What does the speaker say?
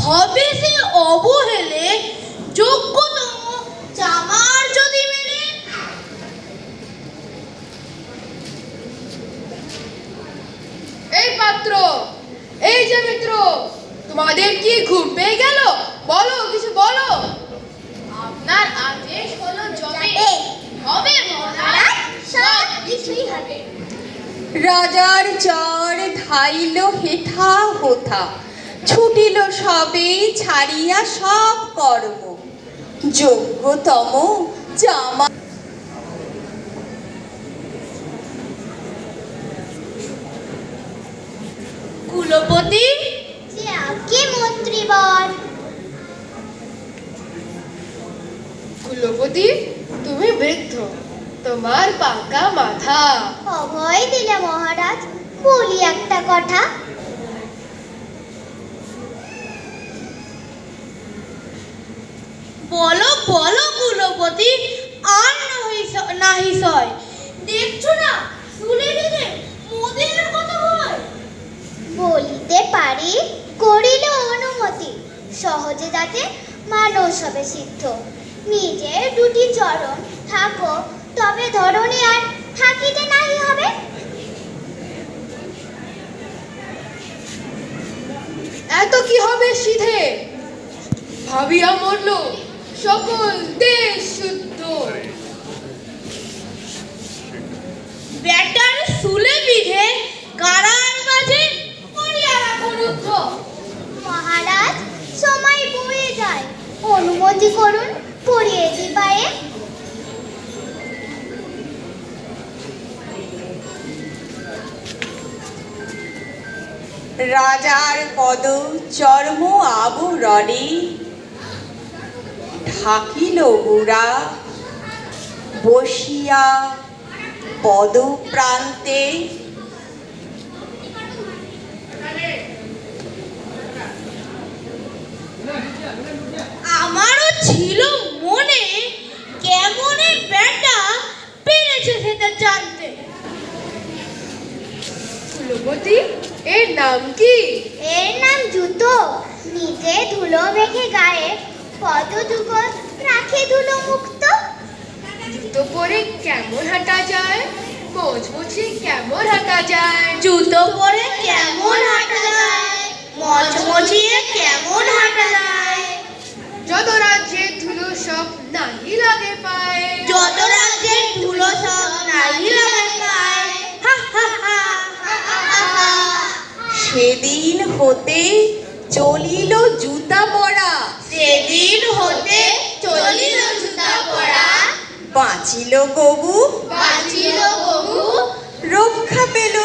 হবে সে অবহেলে যোগ্যতম জামার যদি মেলে। এই পাত্র, এই যে মিত্র, তোমাদের কি ঘুম পেয়ে গেল? বলো, কিছু বলো। আপনার আদেশ হলো জমে হবে মহারাজ, সব কিছুই হবে। রাজার চর ধাইল হেথা হোথা, ছুটিল সবে ছাড়িয়া সব কর্ম, যোগ্যতম জামা। কুলপতি যে আগে মন্ত্রীবর। কুলপতি, তুমি বৃদ্ধ, তোমার পাকা মাথা। অভয় দিলে মহারাজ, বলি একটা কথা। বলো বলো কুলপতি, আর নাহি সয়। দেখছো না শুনে বেঁধে মোদের কথা হয়। বলিতে পারি করিল অনুমতি, সহজে যাতে মানুষ হবে সিদ্ধ। নিজের দুটি চরণ থাকো, তবে ধরণী আর থাকিতে নাহি হবে। এত কি হবে সিধে, ভাবিয়া মরল সকল দেশ শুদ্ধ। ব্যাটার শুলে বিধে কারার মাঝে করিয়া রাখো রুদ্ধ। মহারাজ সময় বয়ে যায়, অনুমতি করুন পড়িয়ে দিবায়ে। রাজার পদ চর্ম আবরণে ঢাকিল গোরা, বসিয়া পদ প্রান্তে। আমারও ছিল মনে, কেমনে ব্যাটা পেরেছে সেটা জানতে। কুলপতি, এর নাম কি? এর নাম জুতো, নিজে ধুলো মেখে গায়ে, পদ যুগল রাখে ধুলো মুক্ত। জুতো পরে কেমন হাঁটা যায়, মচমচে কেমন হাঁটা যায়। জুতো পরে কেমন হাঁটা যায়, মচমচিয়ে কেমন হাঁটা যায়। যত রাজ্যের ধুলো সব নাহি লাগে পায়ে। যত রাজ্যের ধুলো সব নাহি লাগে পায়। হা হা হা হা হা হা। সেদিন হতে চলিল জুতা পরা, সেদিন হতে চলিল জুতা পরা। বাঁচিল গবু, বাঁচিল গবু, রক্ষা পেল